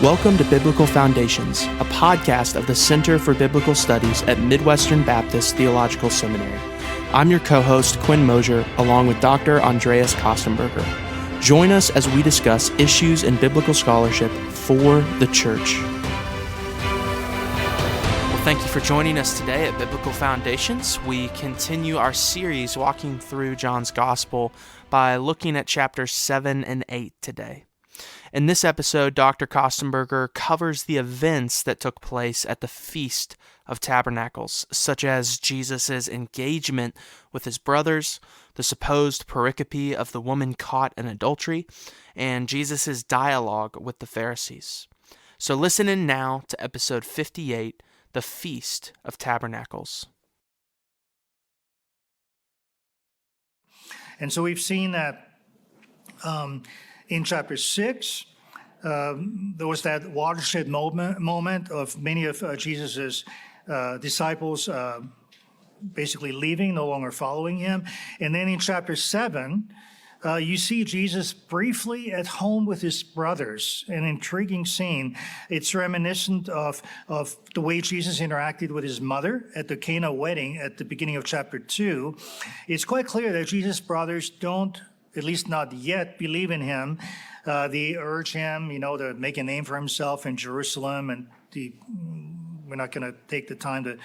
Welcome to Biblical Foundations, a podcast of the Center for Biblical Studies at Midwestern Baptist Theological Seminary. I'm your co-host, Quinn Mosier, along with Dr. Andreas Köstenberger. Join us as we discuss issues in biblical scholarship for the church. Well, thank you for joining us today at Biblical Foundations. We continue our series walking through John's Gospel by looking at chapters 7 and 8 today. In this episode, Dr. Köstenberger covers the events that took place at the Feast of Tabernacles, such as Jesus' engagement with his brothers, the supposed pericope of the woman caught in adultery, and Jesus' dialogue with the Pharisees. So listen in now to episode 58, the Feast of Tabernacles. And so we've seen that in chapter 6, there was that watershed moment of many of Jesus' disciples basically leaving, no longer following him. And then in chapter 7, you see Jesus briefly at home with his brothers, an intriguing scene. It's reminiscent of the way Jesus interacted with his mother at the Cana wedding at the beginning of chapter 2. It's quite clear that Jesus' brothers don't, at least not yet, believe in him. They urge him, to make a name for himself in Jerusalem, and we're not going to take the time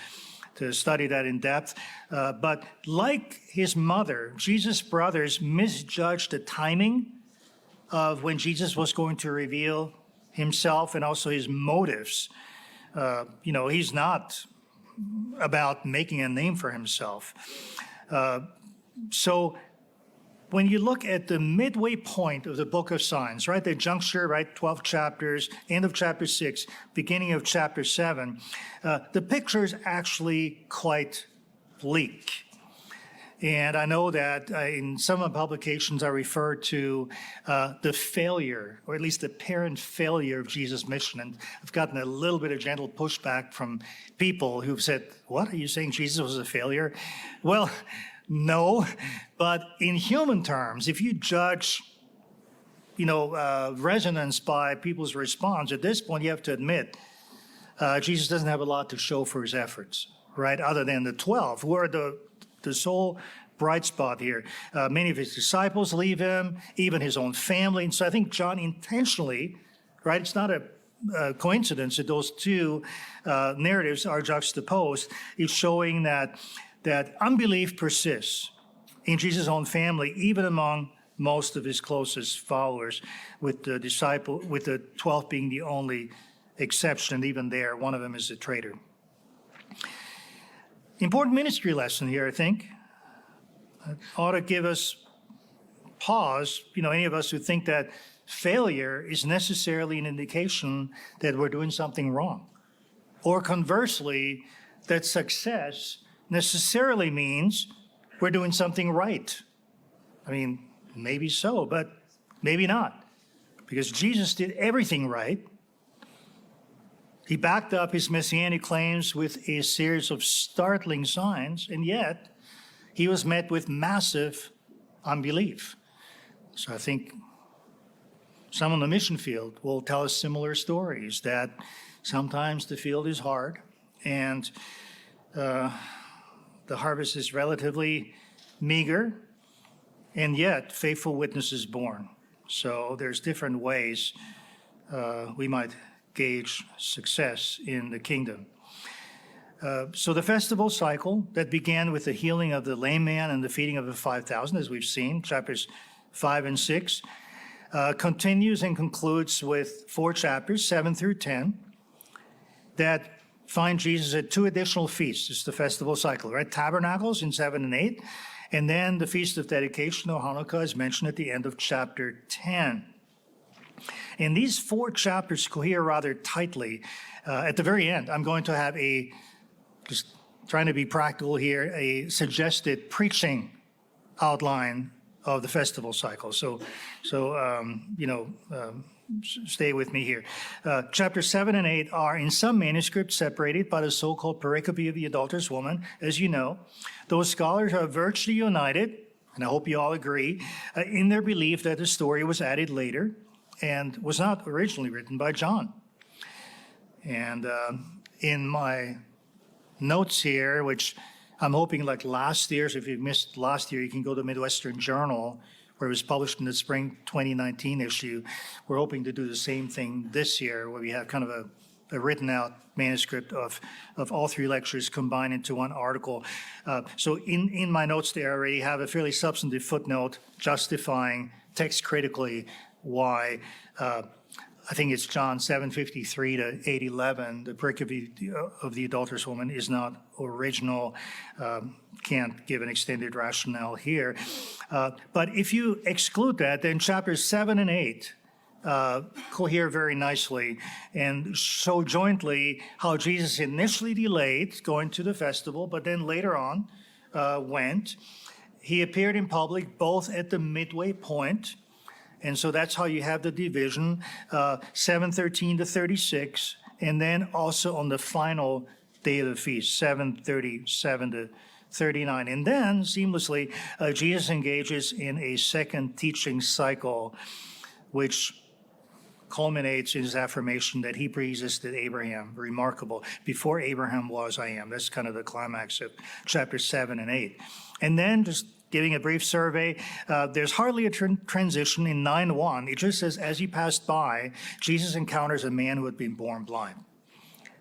to study that in depth. But like his mother, Jesus' brothers misjudged the timing of when Jesus was going to reveal himself and also his motives. He's not about making a name for himself. So when you look at the midway point of the book of signs, right, the juncture, right, 12 chapters, end of chapter 6, beginning of chapter 7, the picture is actually quite bleak. And I know that in some of the publications I refer to the failure, or at least the apparent failure of Jesus' mission. And I've gotten a little bit of gentle pushback from people who've said, "What, are you saying Jesus was a failure?" Well, no, but in human terms, if you judge, resonance by people's response, at this point you have to admit Jesus doesn't have a lot to show for his efforts, right? Other than the 12, who are the sole bright spot here. Many of his disciples leave him, even his own family. And so I think John intentionally, right, it's not a coincidence that those two narratives are juxtaposed. It's showing that unbelief persists in Jesus' own family, even among most of his closest followers, with the 12 being the only exception, and even there, one of them is a traitor. Important ministry lesson here, I think. It ought to give us pause, any of us who think that failure is necessarily an indication that we're doing something wrong. Or conversely, that success necessarily means we're doing something right. I mean, maybe so, but maybe not. Because Jesus did everything right. He backed up his messianic claims with a series of startling signs, and yet he was met with massive unbelief. So I think some on the mission field will tell us similar stories, that sometimes the field is hard and the harvest is relatively meager, and yet faithful witness is born. So there's different ways we might gauge success in the kingdom. So the festival cycle that began with the healing of the lame man and the feeding of the 5,000, as we've seen, chapters 5 and 6, continues and concludes with 4 chapters, 7 through 10, that find Jesus at 2 additional feasts. It's the festival cycle, right? Tabernacles in 7 and 8, and then the Feast of Dedication, or Hanukkah, is mentioned at the end of chapter 10. And these 4 chapters cohere rather tightly. At the very end, I'm going to have just trying to be practical here, a suggested preaching outline of the festival cycle. So stay with me here. Chapter 7 and 8 are in some manuscripts separated by the so-called pericope of the adulterous woman, as you know. Those scholars are virtually united, and I hope you all agree, in their belief that the story was added later and was not originally written by John. And in my notes here, which I'm hoping like last year, so if you missed last year, you can go to Midwestern Journal, where it was published in the spring 2019 issue. We're hoping to do the same thing this year, where we have kind of a written out manuscript of all three lectures combined into one article. So in my notes there, I already have a fairly substantive footnote justifying text critically why I think it's John 7:53 to 8:11. The pericope of the adulterous woman is not original. Can't give an extended rationale here. But if you exclude that, then chapters 7 and 8 cohere very nicely and show jointly how Jesus initially delayed going to the festival, but then later on went. He appeared in public both at the midway point, and so that's how you have the division, 7:13 to 36, and then also on the final day of the feast, 7:37 to 39. And then, seamlessly, Jesus engages in a second teaching cycle, which culminates in his affirmation that he pre-existed Abraham. Remarkable. Before Abraham was, I am. That's kind of the climax of chapter 7 and 8. And then, just giving a brief survey, there's hardly a transition in 9:1. It just says, as he passed by, Jesus encounters a man who had been born blind.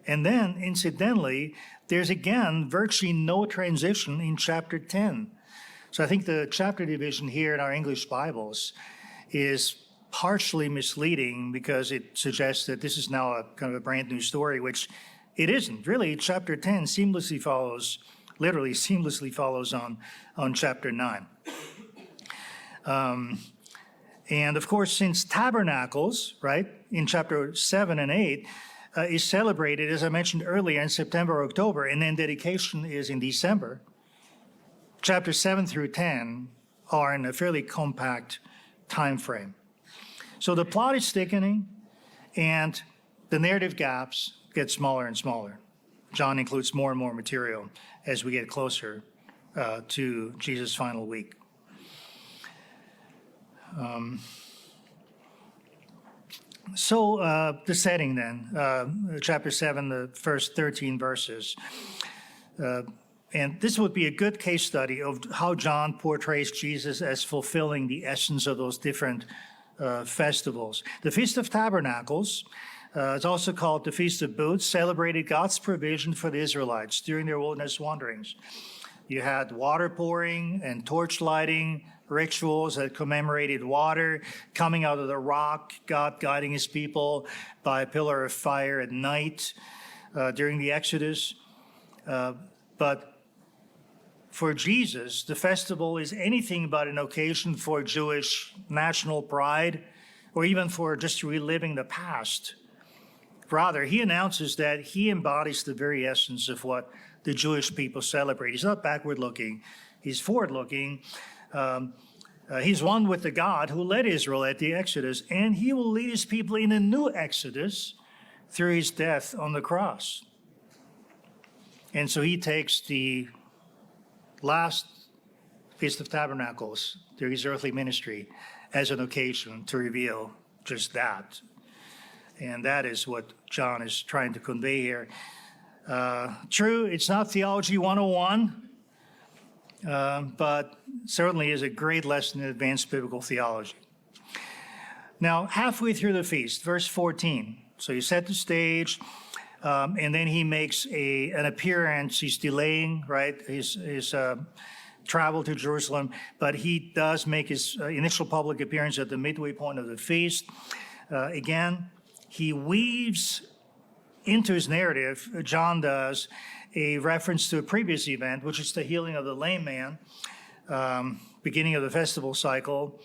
And then, incidentally, there's again virtually no transition in chapter 10. So I think the chapter division here in our English Bibles is partially misleading because it suggests that this is now a kind of a brand new story, which it isn't. Really, chapter 10 literally seamlessly follows on chapter 9. And of course, since Tabernacles, right, in chapter 7 and 8, is celebrated, as I mentioned earlier, in September or October, and then dedication is in December, chapters 7 through 10 are in a fairly compact time frame. So the plot is thickening, and the narrative gaps get smaller and smaller. John includes more and more material as we get closer to Jesus' final week. So the setting then, chapter 7, the first 13 verses. And this would be a good case study of how John portrays Jesus as fulfilling the essence of those different festivals. The Feast of Tabernacles, it's also called the Feast of Booths, celebrated God's provision for the Israelites during their wilderness wanderings. You had water pouring and torch lighting rituals that commemorated water coming out of the rock, God guiding his people by a pillar of fire at night during the Exodus. But for Jesus, the festival is anything but an occasion for Jewish national pride or even for just reliving the past. Rather, he announces that he embodies the very essence of what the Jewish people celebrate. He's not backward-looking, he's forward-looking. He's one with the God who led Israel at the Exodus, and he will lead his people in a new Exodus through his death on the cross. And so he takes the last Feast of Tabernacles through his earthly ministry as an occasion to reveal just that. And that is what John is trying to convey here. True, it's not Theology 101, but certainly is a great lesson in advanced biblical theology. Now, halfway through the feast, verse 14, so you set the stage, and then he makes an appearance. He's delaying, right, his travel to Jerusalem, but he does make his initial public appearance at the midway point of the feast. Again, he weaves into his narrative, John does, a reference to a previous event, which is the healing of the lame man, beginning of the festival cycle,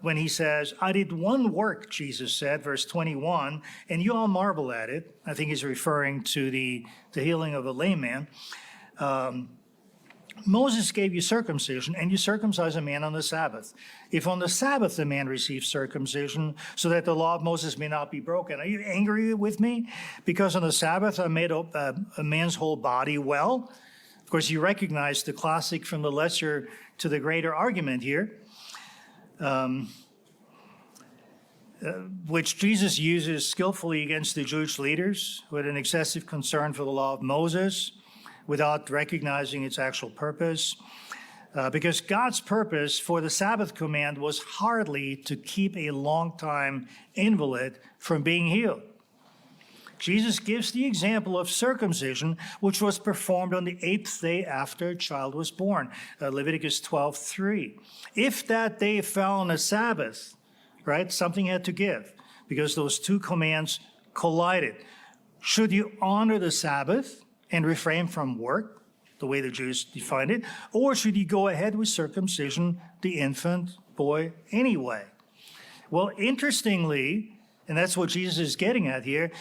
when he says, I did one work, Jesus said, verse 21, and you all marvel at it. I think he's referring to the healing of the lame man. Moses gave you circumcision, and you circumcise a man on the Sabbath. If on the Sabbath the man receives circumcision, so that the law of Moses may not be broken, are you angry with me? Because on the Sabbath I made a man's whole body well? Of course, you recognize the classic from the lesser to the greater argument here. which Jesus uses skillfully against the Jewish leaders with an excessive concern for the law of Moses without recognizing its actual purpose. Because God's purpose for the Sabbath command was hardly to keep a long-time invalid from being healed. Jesus gives the example of circumcision, which was performed on the 8th day after a child was born, Leviticus 12:3. If that day fell on a Sabbath, right, something had to give, because those two commands collided. Should you honor the Sabbath and refrain from work, the way the Jews defined it, or should you go ahead with circumcision, the infant boy, anyway? Well, interestingly, and that's what Jesus is getting at here,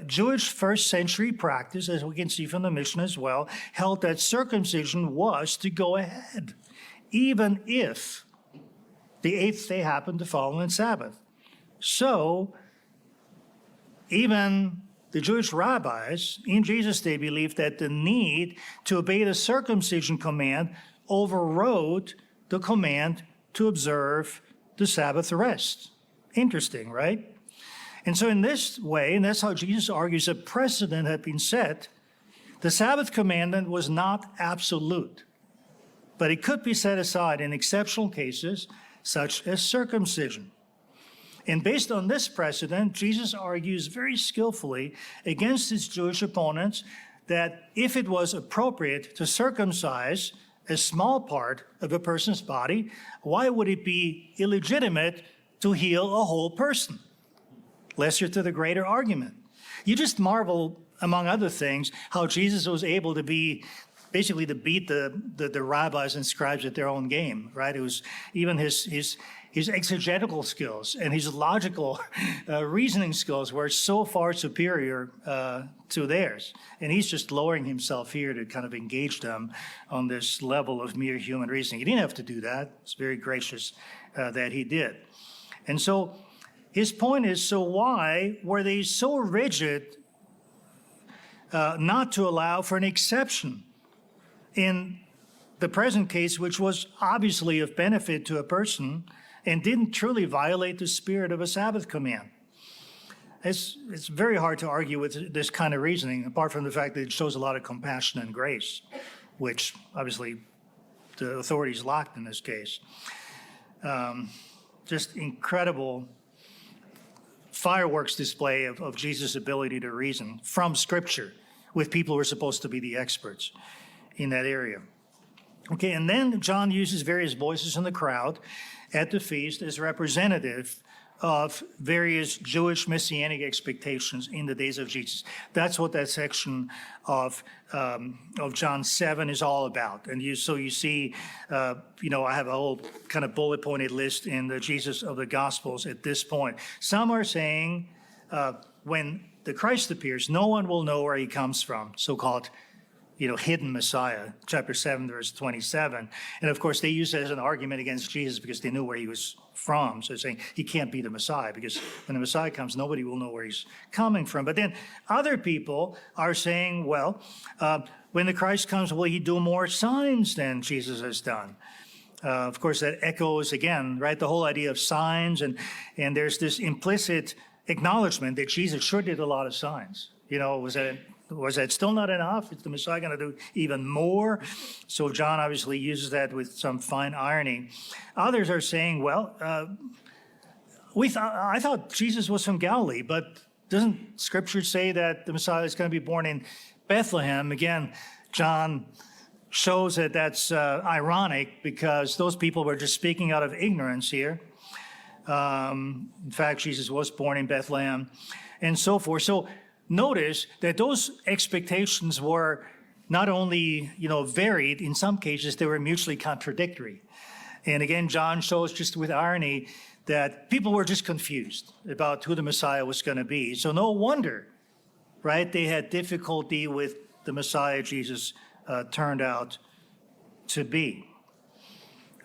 Jewish first century practice, as we can see from the mission as well, held that circumcision was to go ahead, even if the 8th day happened to fall on Sabbath. So, even the Jewish rabbis in Jesus' day believed that the need to obey the circumcision command overrode the command to observe the Sabbath rest. Interesting, right? And so in this way, and that's how Jesus argues a precedent had been set, the Sabbath commandment was not absolute, but it could be set aside in exceptional cases such as circumcision. And based on this precedent, Jesus argues very skillfully against his Jewish opponents that if it was appropriate to circumcise a small part of a person's body, why would it be illegitimate to heal a whole person? Lesser to the greater argument. You just marvel, among other things, how Jesus was able to be basically to beat the rabbis and scribes at their own game, right? It was even his exegetical skills and his logical reasoning skills were so far superior to theirs. And he's just lowering himself here to kind of engage them on this level of mere human reasoning. He didn't have to do that. It's very gracious that he did. And so his point is, so why were they so rigid not to allow for an exception in the present case, which was obviously of benefit to a person and didn't truly violate the spirit of a Sabbath command? It's very hard to argue with this kind of reasoning, apart from the fact that it shows a lot of compassion and grace, which obviously the authorities lacked in this case. Just incredible fireworks display of Jesus' ability to reason from Scripture with people who are supposed to be the experts in that area. Okay, and then John uses various voices in the crowd at the feast as representative of various Jewish messianic expectations in the days of Jesus. That's what that section of John 7 is all about. And so you see, I have a whole kind of bullet pointed list in the Jesus of the Gospels at this point. Some are saying when the Christ appears, no one will know where he comes from, so-called hidden Messiah, chapter 7, verse 27. And of course, they use it as an argument against Jesus because they knew where he was from. So they're saying he can't be the Messiah because when the Messiah comes, nobody will know where he's coming from. But then other people are saying, well, when the Christ comes, will he do more signs than Jesus has done? Of course, that echoes again, right, the whole idea of signs. And there's this implicit acknowledgement that Jesus sure did a lot of signs. Was that still not enough? Is the Messiah going to do even more? So John obviously uses that with some fine irony. Others are saying, well, I thought Jesus was from Galilee, but doesn't Scripture say that the Messiah is going to be born in Bethlehem? Again, John shows that that's ironic because those people were just speaking out of ignorance here. In fact, Jesus was born in Bethlehem and so forth. So notice that those expectations were not only, varied, in some cases they were mutually contradictory. And again, John shows just with irony that people were just confused about who the Messiah was going to be. So no wonder, right, they had difficulty with the Messiah Jesus turned out to be.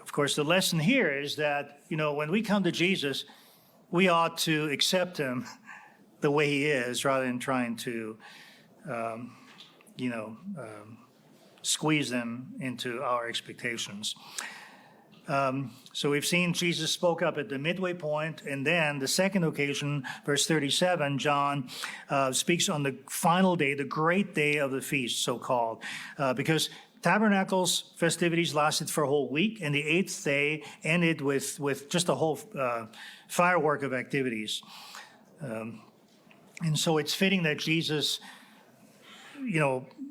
Of course, the lesson here is that, when we come to Jesus, we ought to accept him the way he is, rather than trying to, squeeze them into our expectations. So we've seen Jesus spoke up at the midway point, and then the second occasion, verse 37, John speaks on the final day, the great day of the feast, so-called, because Tabernacles festivities lasted for a whole week, and the eighth day ended with just a whole firework of activities. And so it's fitting that Jesus,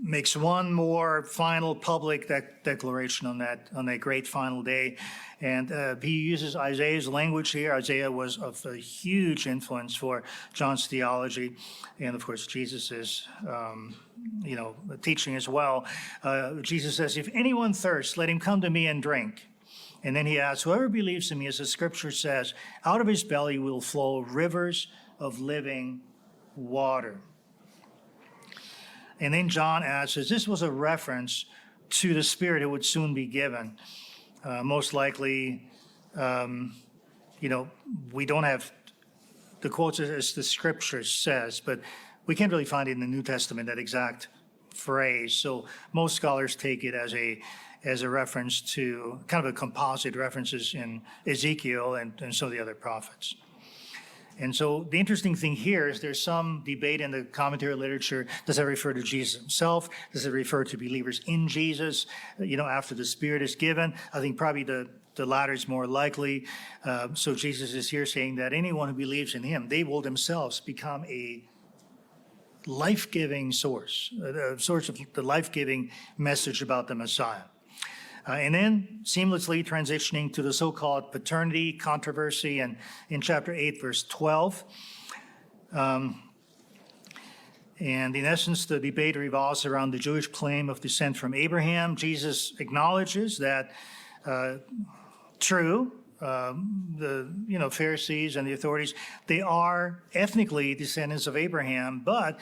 makes one more final public declaration on that great final day. And he uses Isaiah's language here. Isaiah was of a huge influence for John's theology, and of course Jesus's, teaching as well. Jesus says, "If anyone thirsts, let him come to me and drink." And then he adds, "Whoever believes in me, as the scripture says, out of his belly will flow rivers of living water." And then John adds, as this was a reference to the Spirit who would soon be given. Most likely, we don't have the quotes as the scripture says, but we can't really find it in the New Testament, that exact phrase. So most scholars take it as a reference to kind of a composite references in Ezekiel and some of the other prophets. And so the interesting thing here is there's some debate in the commentary literature. Does it refer to Jesus himself? Does it refer to believers in Jesus, after the Spirit is given? I think probably the latter is more likely. So Jesus is here saying that anyone who believes in him, they will themselves become a life-giving source, a source of the life-giving message about the Messiah. And then seamlessly transitioning to the so-called paternity controversy in chapter 8, verse 12. And in essence, the debate revolves around the Jewish claim of descent from Abraham. Jesus acknowledges that, true, the Pharisees and the authorities, they are ethnically descendants of Abraham, but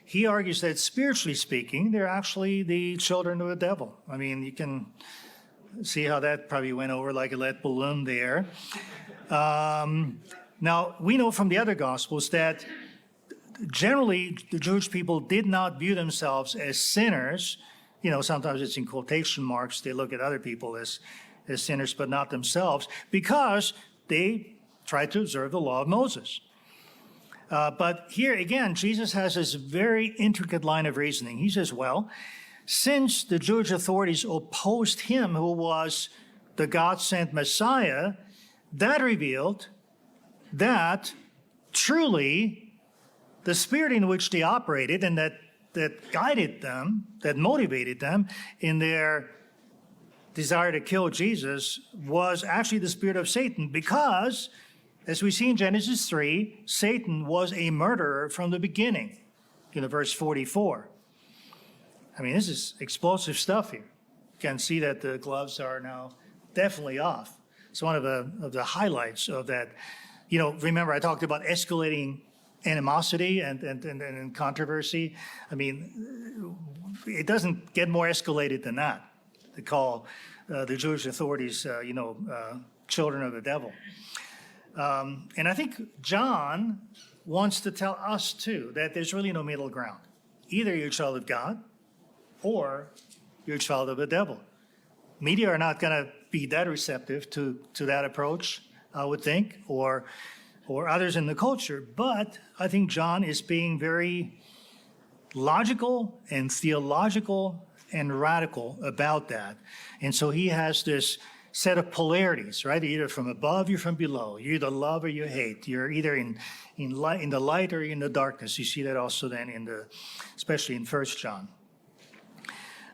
he argues that spiritually speaking, they're actually the children of the devil. I mean, you can see how that probably went over like a lead balloon there. Now, we know from the other Gospels that generally the Jewish people did not view themselves as sinners. Sometimes it's in quotation marks. They look at other people as sinners, but not themselves, because they tried to observe the law of Moses. But here again, Jesus has this very intricate line of reasoning. He says, well, since the Jewish authorities opposed him who was the God-sent Messiah, that revealed that truly the spirit in which they operated and that guided them, that motivated them in their desire to kill Jesus was actually the spirit of Satan, because as we see in Genesis 3, Satan was a murderer from the beginning, verse 44. I mean, this is explosive stuff here. You can see that the gloves are now definitely off. It's one of the highlights of that. Remember I talked about escalating animosity and controversy. I mean, it doesn't get more escalated than that, to call the Jewish authorities, children of the devil. And I think John wants to tell us, too, that there's really no middle ground. Either you're a child of God or you're a child of the devil. Media are not going to be that receptive to that approach, I would think, or others in the culture. But I think John is being very logical and theological and radical about that. And so he has this set of polarities, right? Either from above, you're from below. You either love or you hate. You're either in the light or in the darkness. You see that also then especially in 1 John.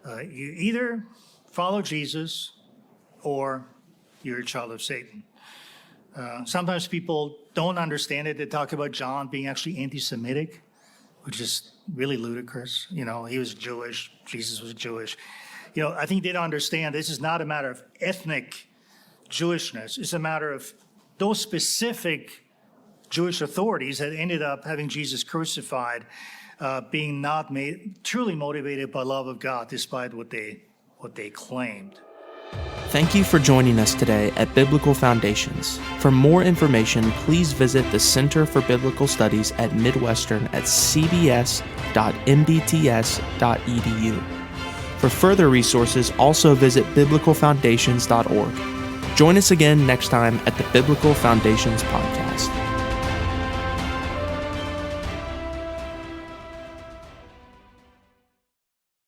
You either follow Jesus or you're a child of Satan. Sometimes people don't understand it. They talk about John being actually anti-Semitic, which is really ludicrous. He was Jewish. Jesus was Jewish. I think they don't understand this is not a matter of ethnic Jewishness. It's a matter of those specific Jewish authorities that ended up having Jesus crucified, being not truly motivated by love of God, despite what they claimed. Thank you for joining us today at Biblical Foundations. For more information, please visit the Center for Biblical Studies at Midwestern at cbs.mbts.edu. For further resources, also visit biblicalfoundations.org. Join us again next time at the Biblical Foundations Podcast.